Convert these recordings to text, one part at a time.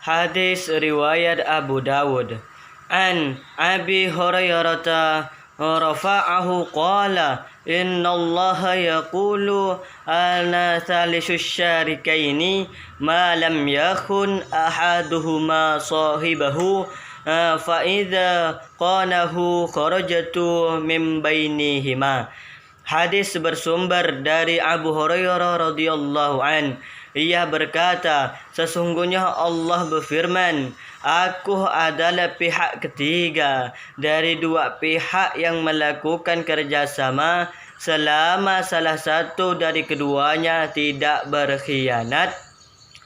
Hadis riwayat Abu Dawud. An Abi Hurairah rafa'ahu qala inna Allah yaqulu ana thalithu syarikaini ma lam yakun ahaduhuma sahibahu fa idza qanahu kharajatu min bainihima. Hadis bersumber dari Abu Hurairah radhiyallahu an. Ia berkata, sesungguhnya Allah berfirman, Aku adalah pihak ketiga dari dua pihak yang melakukan kerjasama selama salah satu dari keduanya tidak berkhianat.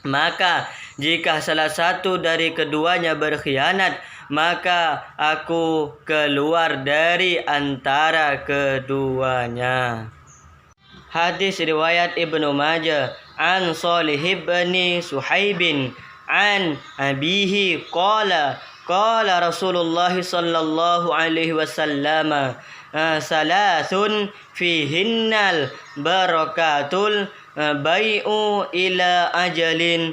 Maka jika salah satu dari keduanya berkhianat, maka aku keluar dari antara keduanya. Hadis riwayat Ibnu Majah an Shalih bin Suhaib an abihi qala Rasulullah sallallahu alaihi wasallam salasun fihinnal barakatul bai'u ila ajalin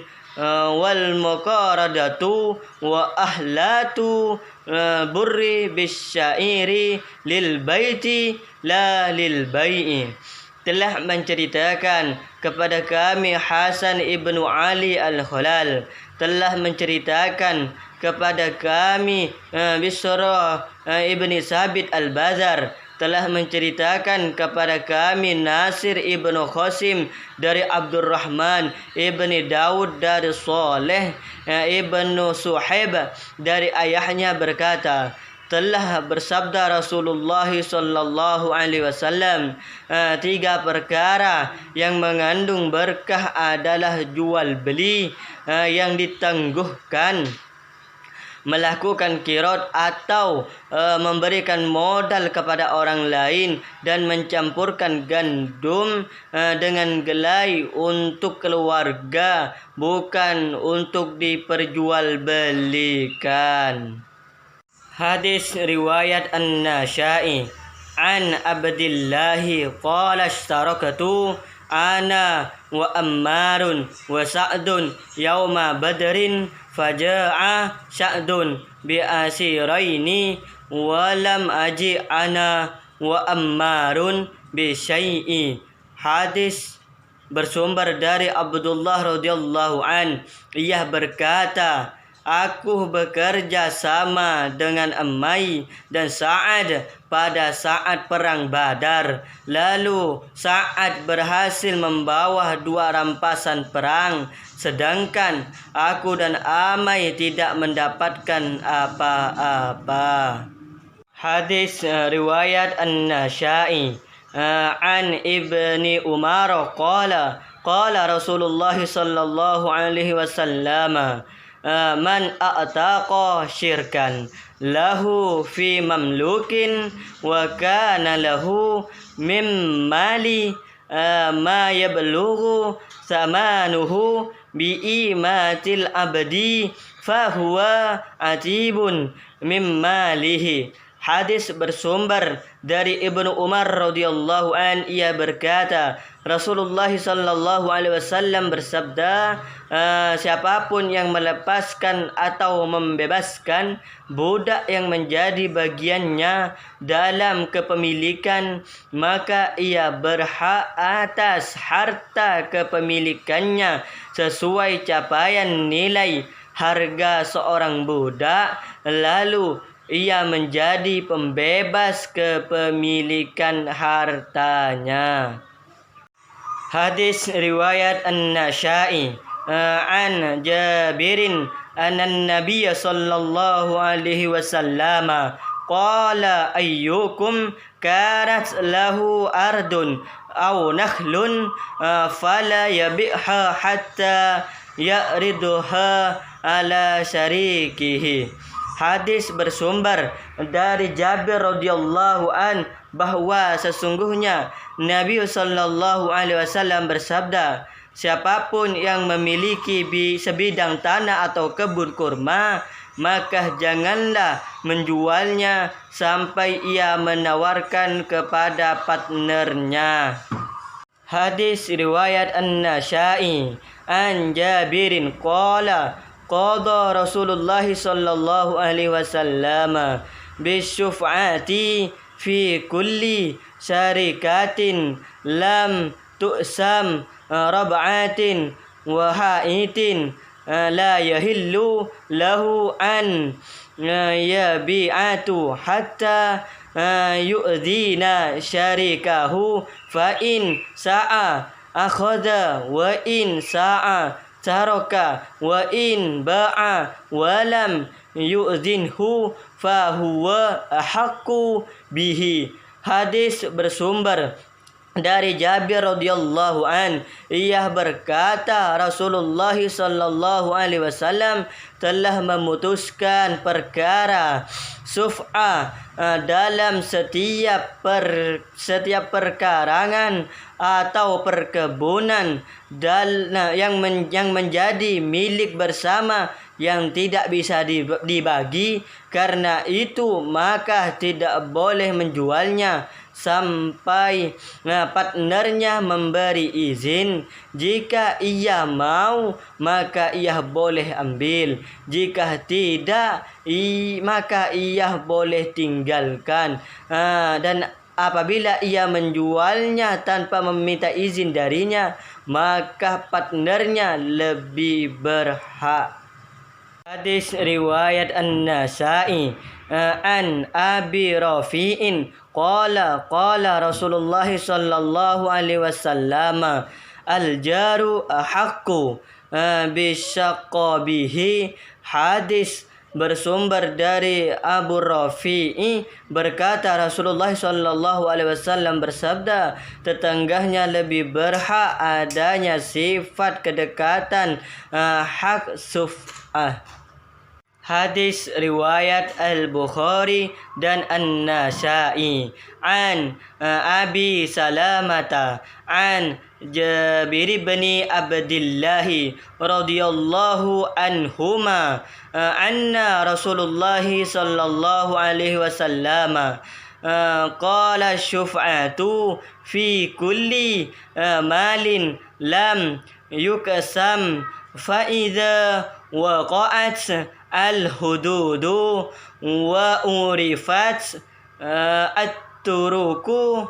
wal muqaradatu wa ahlatu burri bisyairi lil baiti la lil bai'i. Telah menceritakan kepada kami Hasan ibnu Ali al-Khalal, telah menceritakan kepada kami Bisra ibni Sabit al-Bazar, telah menceritakan kepada kami Nasir ibnu Qasim dari Abdurrahman ibni Daud dari Saleh ibnu Suhaib dari ayahnya berkata, telah bersabda Rasulullah sallallahu alaihi wasallam, tiga perkara yang mengandung berkah adalah jual beli yang ditangguhkan, melakukan kirot atau memberikan modal kepada orang lain, dan mencampurkan gandum dengan gelai untuk keluarga, bukan untuk diperjualbelikan. Hadis riwayat An-Nasa'i an Abdillahi qala ishtarakatu ana wa Ammarun wa Sa'dun yauma Badrin faja'a Sa'dun bi asiraini wa lam aji ana wa Ammarun bi syai'i. Hadis bersumber dari Abdullah radhiyallahu an. Ia berkata, Aku bekerja sama dengan Ammai dan Sa'ad pada saat perang Badar. Lalu Sa'ad berhasil membawa 2 rampasan perang, sedangkan aku dan Ammai tidak mendapatkan apa-apa. Hadis riwayat An-Nasa'i an Ibni Umar qala Rasulullah sallallahu alaihi wasallam, Man a'taqa syirkan lahu fi mamlukin wa kana lahu mim mali ma yablughu samanuhu bi imatil abdi fahuwa atibun mim malihi. Hadis bersumber dari Ibnu Umar radhiyallahu an. Ia berkata, Rasulullah sallallahu alaihi wasallam bersabda, siapapun yang melepaskan atau membebaskan budak yang menjadi bagiannya dalam kepemilikan, maka ia berhak atas harta kepemilikannya sesuai capaian nilai harga seorang budak, lalu ia menjadi pembebas kepemilikan hartanya. Hadis riwayat An-Nasa'i an Jabirin anna Nabiy sallallahu alaihi wasallam qala ayyukum kanat lahu ardun aw nakhlun fala yabi'ha hatta ya'riduha ala syarikihi. Hadis bersumber dari Jabir radhiyallahu an bahwa sesungguhnya Nabi sallallahu alaihi wasallam bersabda, siapapun yang memiliki sebidang tanah atau kebun kurma, maka janganlah menjualnya sampai ia menawarkan kepada partnernya. Hadis riwayat An-Nasa'i an Jabirin qala qada Rasulullah sallallahu alaihi wasallam bisyuf'ati fi kulli syarikatin lam tu'sam rab'atin wa ha'itin la yahillu lahu an yabi'atu hatta yu'dhina syarikahu fa in sa'a akhadha wa in sa'a taraka wa in ba'a wa lam yu'dhinhu fa huwa ahaqqu bihi. Hadis bersumber dari Jabir radhiyallahu an, ia berkata Rasulullah sallallahu alaihi wasallam telah memutuskan perkara suf'ah dalam setiap perkarangan atau perkebunan yang menjadi milik bersama yang tidak bisa dibagi. Karena itu maka tidak boleh menjualnya sampai partnernya memberi izin. Jika ia mau maka ia boleh ambil, jika tidak maka ia boleh tinggalkan. Dan apabila ia menjualnya tanpa meminta izin darinya, maka partnernya lebih berhak. Hadis riwayat An-Nasa'i an Abi Rafi'in qala Rasulullah sallallahu alaihi wasallam al-jaru ahaqqu bisyaqabihi. Hadis bersumber dari Abu Rafi'i berkata Rasulullah sallallahu alaihi wasallam bersabda, tetangganya lebih berhak adanya sifat kedekatan hak suf'ah. Hadis riwayat Al-Bukhari dan An-Nasa'i an Abi Salamata an Jabir bin Abdullah radhiyallahu anhuma anna Rasulullah sallallahu alaihi wasallam qala syuf'atu fi kulli malin lam yukasam fa idza waqa'at al-hududu wa urifat at-turuku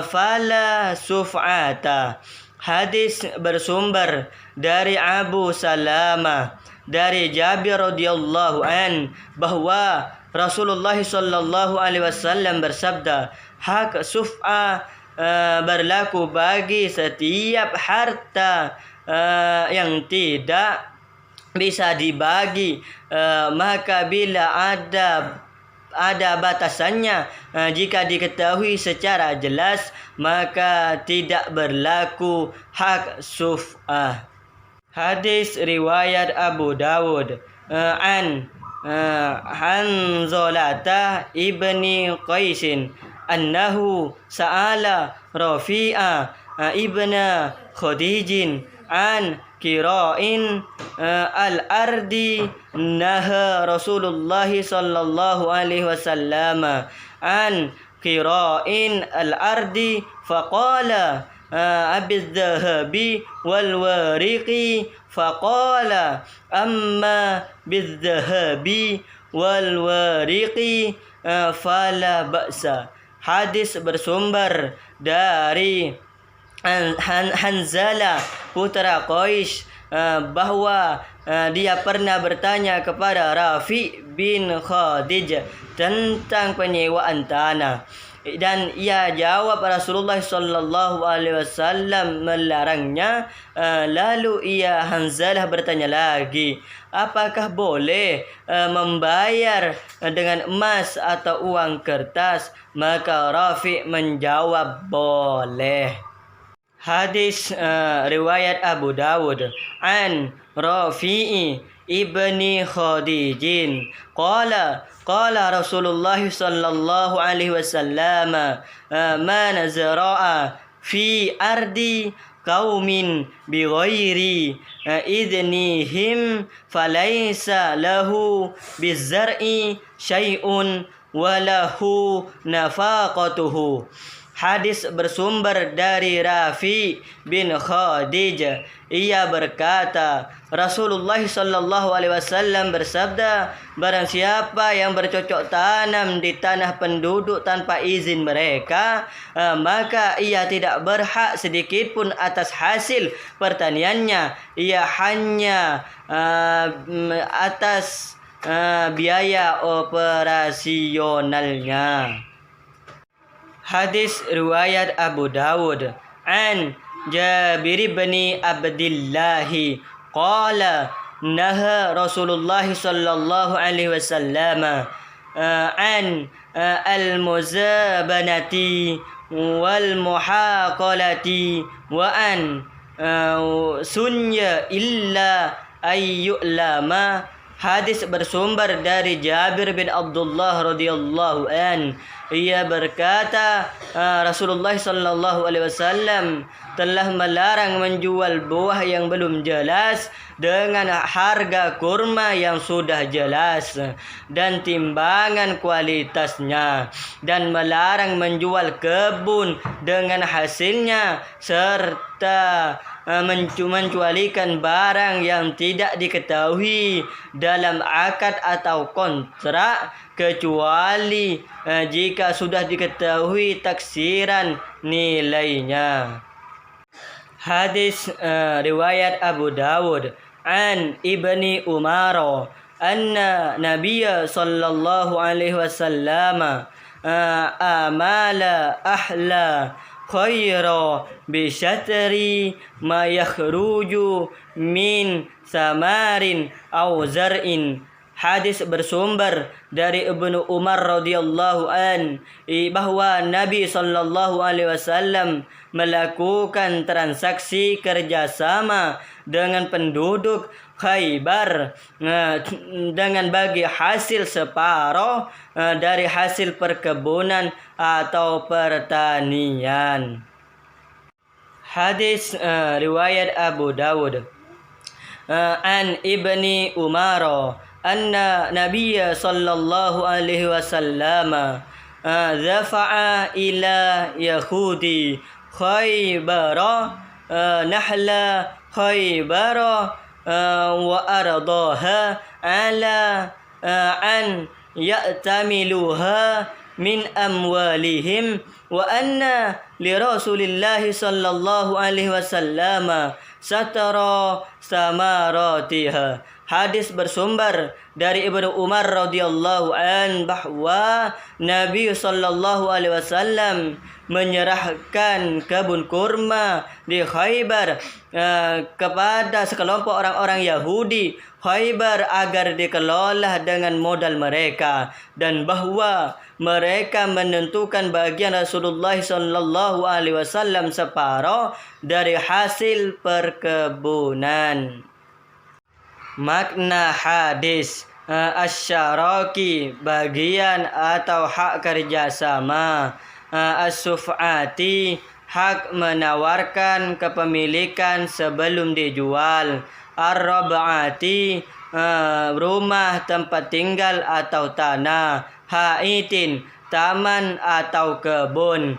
fala suf'ata. Hadis bersumber dari Abu Salamah dari Jabir radhiyallahu an bahwa Rasulullah sallallahu alaihi wasallam bersabda, hak suf'ah berlaku bagi setiap harta yang tidak bisa dibagi, maka bila ada batasannya, jika diketahui secara jelas, maka tidak berlaku hak suf'ah. Hadis riwayat Abu Dawud an Hanzalata ibni Qaisin annahu sa'ala Rafi'a ibna Khadijin an kira'in al-ardi naha Rasulullah sallallahu alaihi wasallam an kira'in al-ardi faqala abidzahabi wal wariqi faqala amma bidzahabi wal wariqi fala ba'sa. Hadis bersumber dari Hanzalah putra Qais bahwa dia pernah bertanya kepada Rafi bin Khadij tentang penyewaan tanah, dan ia jawab Rasulullah sallallahu alaihi wasallam melarangnya. Lalu ia Hanzalah bertanya lagi, apakah boleh membayar dengan emas atau uang kertas? Maka Rafi menjawab boleh. Hadis riwayat Abu Dawud an Rafi'i ibni Khadijin qala Rasulullah sallallahu alaihi wasallam man zara'a fi ardi qaumin bighairi idnihim falaysa lahu bizar'i syai'un wa lahu nafaqatuhu. Hadis bersumber dari Rafi bin Khadij. Ia berkata, Rasulullah sallallahu alaihi wasallam bersabda, barang siapa yang bercocok tanam di tanah penduduk tanpa izin mereka, maka ia tidak berhak sedikit pun atas hasil pertaniannya. Ia hanya atas biaya operasionalnya. Hadis riwayat Abu Dawud. An Jabir bin Abdullah qala naha Rasulullah sallallahu alaihi wasallam an al-muzabanati wal muhaqalati wa an sunya illa ayyulama. Hadis bersumber dari Jabir bin Abdullah radhiyallahu an. Ia berkata, Rasulullah sallallahu alaihi wasallam telah melarang menjual buah yang belum jelas dengan harga kurma yang sudah jelas dan timbangan kualitasnya, dan melarang menjual kebun dengan hasilnya, serta mencualikan barang yang tidak diketahui dalam akad atau kontrak, kecuali jika sudah diketahui taksiran nilainya. Hadis riwayat Abu Dawud. An Ibni Umar anna Nabiya sallallahu alaihi wasallam amala ahla khayra bisyatri ma yakhruju min samarin aw zar'in. Hadis bersumber dari Ibnu Umar radhiyallahu an bahwa Nabi sallallahu alaihi wasallam melakukan transaksi kerjasama dengan penduduk Khaybar dengan bagi hasil separuh dari hasil perkebunan atau pertanian. Hadis riwayat Abu Dawud. An Ibni Umar anna Nabiya sallallahu alaihi wasallam dhafa'a ila Yahudi Khaybara nahla Khaybara wa ardaha ala an ya'tamiluha min amwalihim wa anna li Rasulillahi sallallahu alaihi wasallam satara samaratiha. Hadis bersumber dari Ibnu Umar radhiyallahu an bahwa Nabi sallallahu alaihi wasallam menyerahkan kebun kurma di Khaybar kepada sekelompok orang-orang Yahudi Khaybar agar dikelola dengan modal mereka, dan bahwa mereka menentukan bagian Rasulullah sallallahu alaihi wasallam separuh dari hasil perkebunan. Makna hadis asyaraki bagian atau hak kerjasama, as-suf'ati hak menawarkan kepemilikan sebelum dijual, ar-rab'ati rumah tempat tinggal atau tanah, haitin taman atau kebun,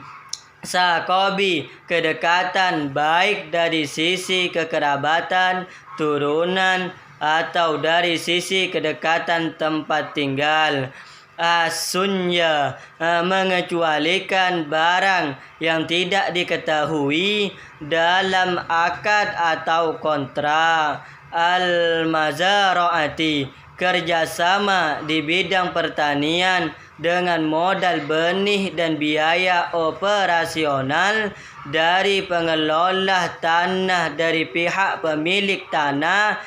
saqabi kedekatan baik dari sisi kekerabatan, turunan atau dari sisi kedekatan tempat tinggal. As-sunya mengecualikan barang yang tidak diketahui dalam akad atau kontrak. Al-mazara'ati kerjasama di bidang pertanian dengan modal benih dan biaya operasional dari pengelola tanah dari pihak pemilik tanah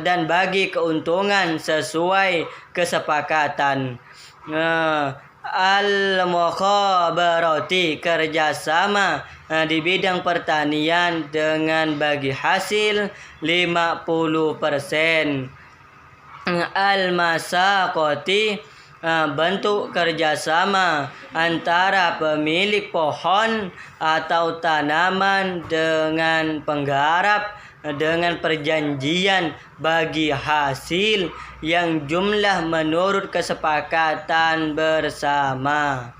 dan bagi keuntungan sesuai kesepakatan. Al-mukhabarati kerjasama di bidang pertanian dengan bagi hasil 50%. Al-masaqati bentuk kerjasama antara pemilik pohon atau tanaman dengan penggarap dengan perjanjian bagi hasil yang jumlah menurut kesepakatan bersama.